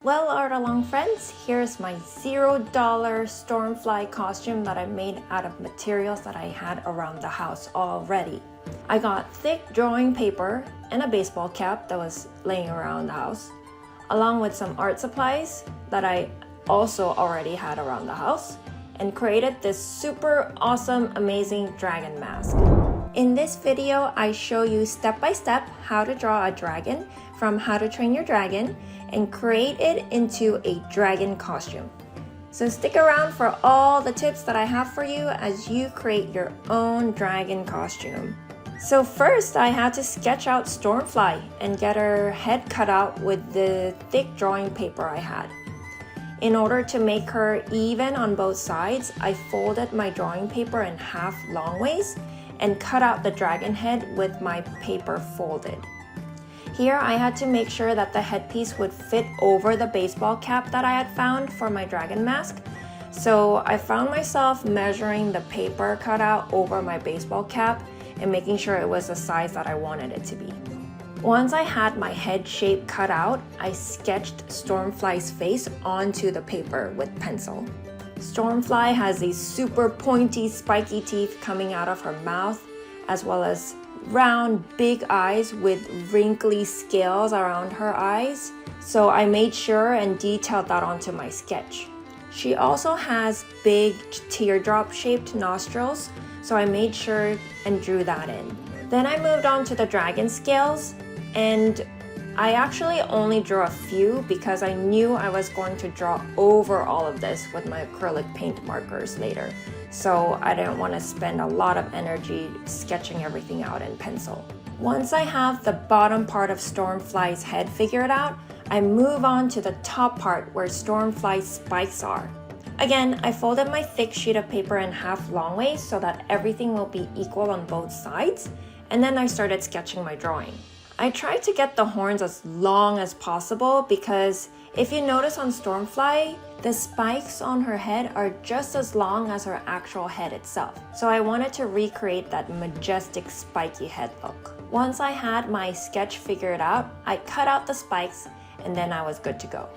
Well, art along friends, here's my $0 Stormfly costume that I made out of materials that I had around the house already. I got thick drawing paper and a baseball cap that was laying around the house, along with some art supplies that I also already had around the house, and created this super awesome, amazing dragon mask. In this video, I show you step by step how to draw a dragon from How to Train Your Dragon and create it into a dragon costume. So stick around for all the tips that I have for you as you create your own dragon costume. So first, I had to sketch out Stormfly and get her head cut out with the thick drawing paper I had. In order to make her even on both sides, I folded my drawing paper in half long ways and cut out the dragon head with my paper folded. Here I had to make sure that the headpiece would fit over the baseball cap that I had found for my dragon mask. So I found myself measuring the paper cutout over my baseball cap and making sure it was the size that I wanted it to be. Once I had my head shape cut out, I sketched Stormfly's face onto the paper with pencil. Stormfly has these super pointy, spiky teeth coming out of her mouth, as well as round, big eyes with wrinkly scales around her eyes. So I made sure and detailed that onto my sketch. She also has big teardrop-shaped nostrils, so I made sure and drew that in. Then I moved on to the dragon scales, and I actually only drew a few because I knew I was going to draw over all of this with my acrylic paint markers later. So I didn't want to spend a lot of energy sketching everything out in pencil. Once I have the bottom part of Stormfly's head figured out, I move on to the top part where Stormfly's spikes are. Again, I folded my thick sheet of paper in half long ways so that everything will be equal on both sides, and then I started sketching my drawing. I tried to get the horns as long as possible because if you notice on Stormfly, the spikes on her head are just as long as her actual head itself. So I wanted to recreate that majestic spiky head look. Once I had my sketch figured out, I cut out the spikes and then I was good to go.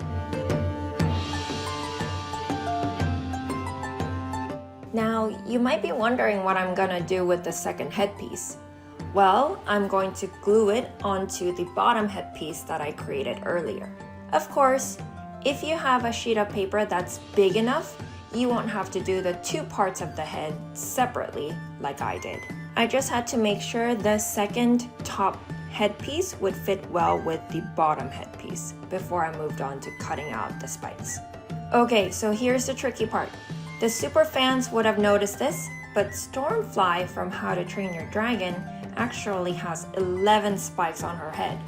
Now, you might be wondering what I'm gonna do with the second headpiece. Well, I'm going to glue it onto the bottom headpiece that I created earlier. Of course, if you have a sheet of paper that's big enough, you won't have to do the two parts of the head separately like I did. I just had to make sure the second top headpiece would fit well with the bottom headpiece before I moved on to cutting out the spikes. Okay, so here's the tricky part. The super fans would have noticed this, but Stormfly from How to Train Your Dragon actually has 11 spikes on her head.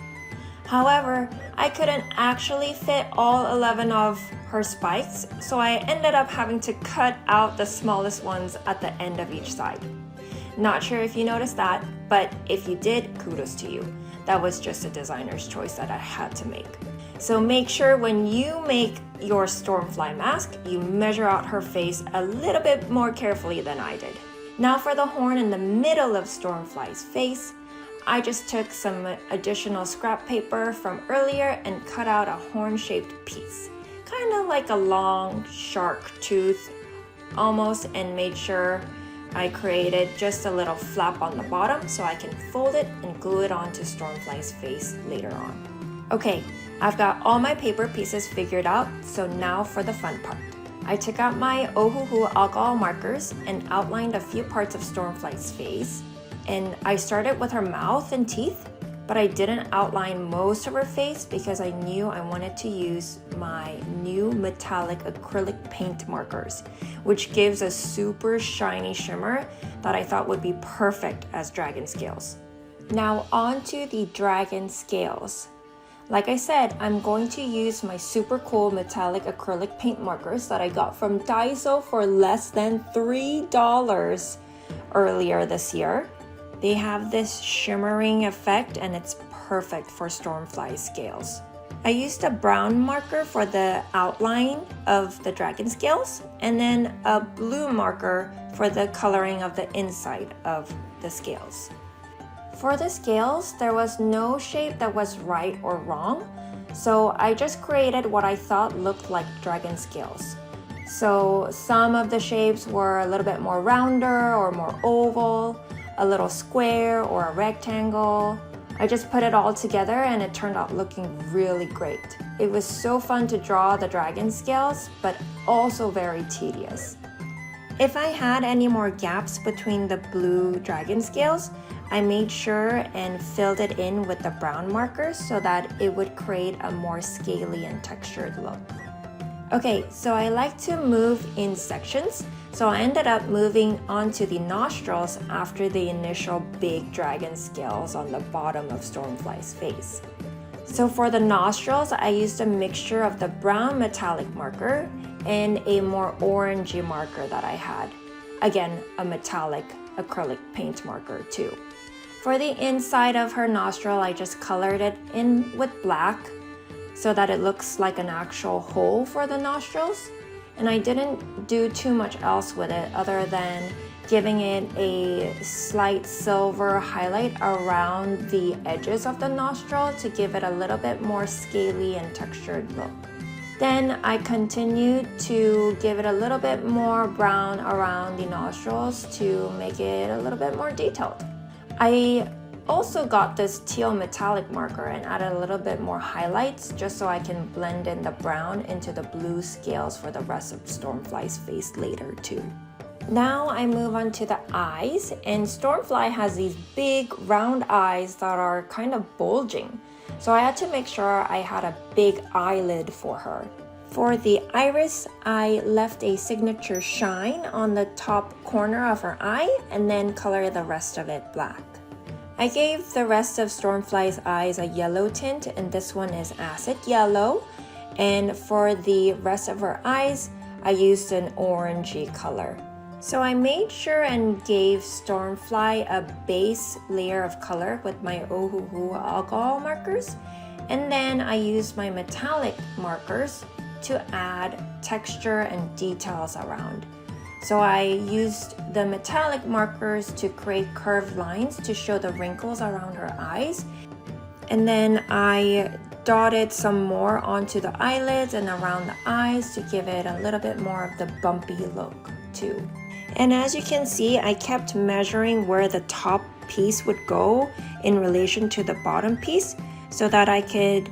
However, I couldn't actually fit all 11 of her spikes, so I ended up having to cut out the smallest ones at the end of each side. Not sure if you noticed that, but if you did, kudos to you. That was just a designer's choice that I had to make. So make sure when you make your Stormfly mask, you measure out her face a little bit more carefully than I did. Now for the horn in the middle of Stormfly's face, I just took some additional scrap paper from earlier and cut out a horn-shaped piece, kind of like a long shark tooth almost, and made sure I created just a little flap on the bottom so I can fold it and glue it onto Stormfly's face later on. Okay, I've got all my paper pieces figured out, so now for the fun part. I took out my Ohuhu alcohol markers and outlined a few parts of Stormfly's face. And I started with her mouth and teeth, but I didn't outline most of her face because I knew I wanted to use my new metallic acrylic paint markers, which gives a super shiny shimmer that I thought would be perfect as dragon scales. Now onto the dragon scales. Like I said, I'm going to use my super cool metallic acrylic paint markers that I got from Daiso for less than $3 earlier this year. They have this shimmering effect and it's perfect for Stormfly scales. I used a brown marker for the outline of the dragon scales and then a blue marker for the coloring of the inside of the scales. For the scales, there was no shape that was right or wrong, So I just created what I thought looked like dragon scales. So some of the shapes were a little bit more rounder or more oval, a little square or a rectangle. I just put it all together and it turned out looking really great. It was so fun to draw the dragon scales, but also very tedious. If I had any more gaps between the blue dragon scales, I made sure and filled it in with the brown markers so that it would create a more scaly and textured look. Okay, so I like to move in sections, so I ended up moving onto the nostrils after the initial big dragon scales on the bottom of Stormfly's face. So for the nostrils, I used a mixture of the brown metallic marker and a more orangey marker that I had. Again, a metallic acrylic paint marker too. For the inside of her nostril, I just colored it in with black so that it looks like an actual hole for the nostrils. And I didn't do too much else with it other than giving it a slight silver highlight around the edges of the nostril to give it a little bit more scaly and textured look. Then I continued to give it a little bit more brown around the nostrils to make it a little bit more detailed. I also got this teal metallic marker and added a little bit more highlights just so I can blend in the brown into the blue scales for the rest of Stormfly's face later too. Now I move on to the eyes, and Stormfly has these big round eyes that are kind of bulging. So I had to make sure I had a big eyelid for her. For the iris, I left a signature shine on the top corner of her eye and then colored the rest of it black. I gave the rest of Stormfly's eyes a yellow tint, and this one is acid yellow. And for the rest of her eyes, I used an orangey color. So I made sure and gave Stormfly a base layer of color with my Ohuhu alcohol markers, and then I used my metallic markers to add texture and details around. So I used the metallic markers to create curved lines to show the wrinkles around her eyes. And then I dotted some more onto the eyelids and around the eyes to give it a little bit more of the bumpy look too. And as you can see, I kept measuring where the top piece would go in relation to the bottom piece so that I could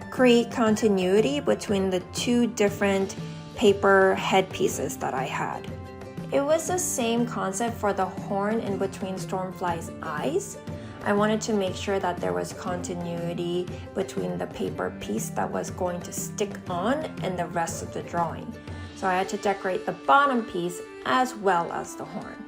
create continuity between the two different paper head pieces that I had. It was the same concept for the horn in between Stormfly's eyes. I wanted to make sure that there was continuity between the paper piece that was going to stick on and the rest of the drawing. So I had to decorate the bottom piece as well as the horn.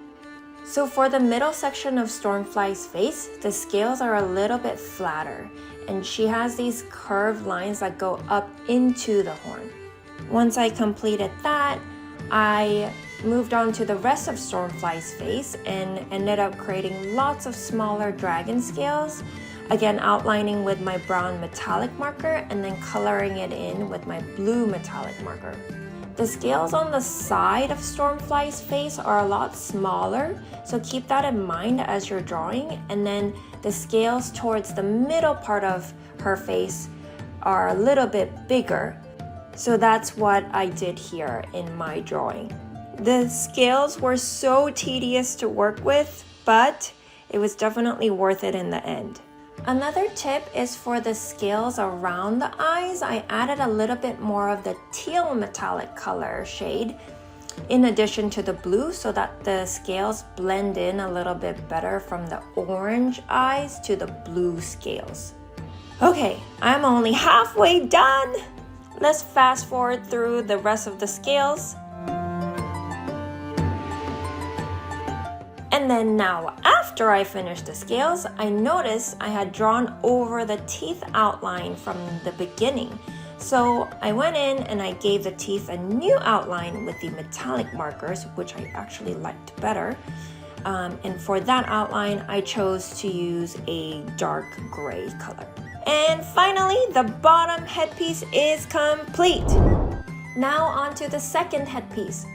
So for the middle section of Stormfly's face, the scales are a little bit flatter, and she has these curved lines that go up into the horn. Once I completed that, I moved on to the rest of Stormfly's face and ended up creating lots of smaller dragon scales, again outlining with my brown metallic marker and then coloring it in with my blue metallic marker. The scales on the side of Stormfly's face are a lot smaller, so keep that in mind as you're drawing, and then the scales towards the middle part of her face are a little bit bigger. So that's what I did here in my drawing. The scales were so tedious to work with, but it was definitely worth it in the end. Another tip is for the scales around the eyes. I added a little bit more of the teal metallic color shade in addition to the blue so that the scales blend in a little bit better from the orange eyes to the blue scales. Okay, I'm only halfway done. Let's fast forward through the rest of the scales. And then now, after I finished the scales, I noticed I had drawn over the teeth outline from the beginning. So I went in and I gave the teeth a new outline with the metallic markers, which I actually liked better. And for that outline, I chose to use a dark gray color. And finally, the bottom headpiece is complete. Now on to the second headpiece.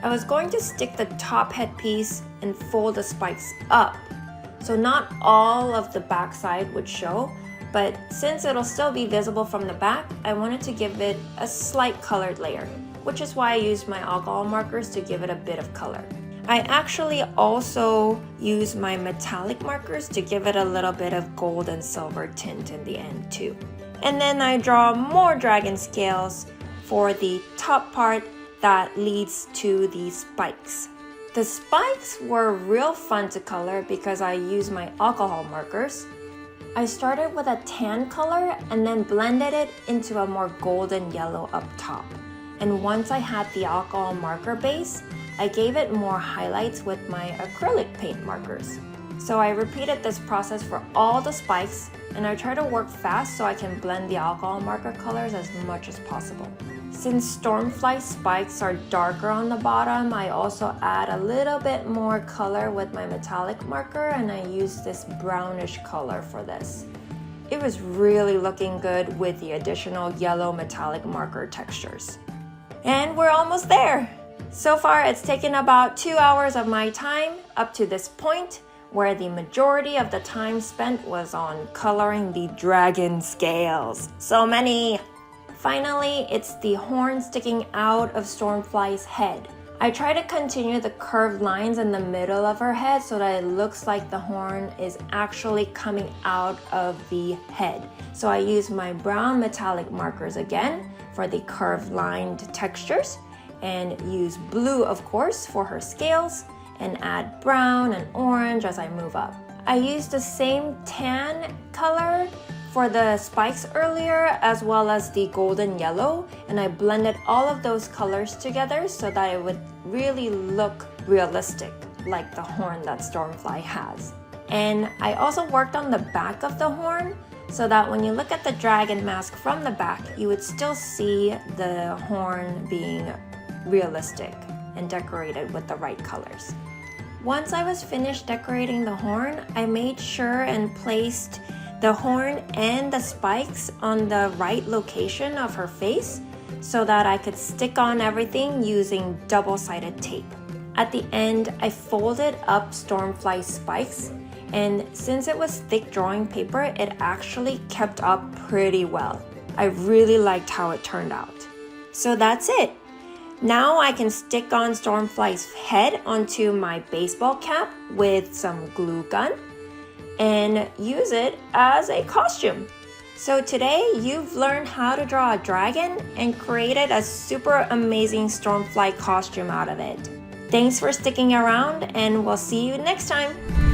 I was going to stick the top headpiece and fold the spikes up, so not all of the backside would show, but since it'll still be visible from the back, I wanted to give it a slight colored layer, which is why I used my alcohol markers to give it a bit of color. I actually also use my metallic markers to give it a little bit of gold and silver tint in the end too. And then I draw more dragon scales for the top part that leads to the spikes. The spikes were real fun to color because I used my alcohol markers. I started with a tan color and then blended it into a more golden yellow up top. And once I had the alcohol marker base, I gave it more highlights with my acrylic paint markers. So I repeated this process for all the spikes, and I try to work fast so I can blend the alcohol marker colors as much as possible. Since Stormfly spikes are darker on the bottom, I also add a little bit more color with my metallic marker, and I use this brownish color for this. It was really looking good with the additional yellow metallic marker textures. And we're almost there! So far, it's taken about 2 hours of my time up to this point, where the majority of the time spent was on coloring the dragon scales. So many! Finally, it's the horn sticking out of Stormfly's head. I try to continue the curved lines in the middle of her head so that it looks like the horn is actually coming out of the head. So I use my brown metallic markers again for the curved lined textures, and use blue, of course, for her scales, and add brown and orange as I move up. I used the same tan color for the spikes earlier, as well as the golden yellow, and I blended all of those colors together so that it would really look realistic, like the horn that Stormfly has. And I also worked on the back of the horn so that when you look at the dragon mask from the back, you would still see the horn being realistic and decorated with the right colors. Once I was finished decorating the horn, I made sure and placed the horn and the spikes on the right location of her face so that I could stick on everything using double-sided tape. At the end, I folded up Stormfly's spikes, and since it was thick drawing paper, it actually kept up pretty well. I really liked how it turned out. So that's it. Now I can stick on Stormfly's head onto my baseball cap with some glue gun and use it as a costume. So today you've learned how to draw a dragon and created a super amazing Stormfly costume out of it. Thanks for sticking around, and we'll see you next time.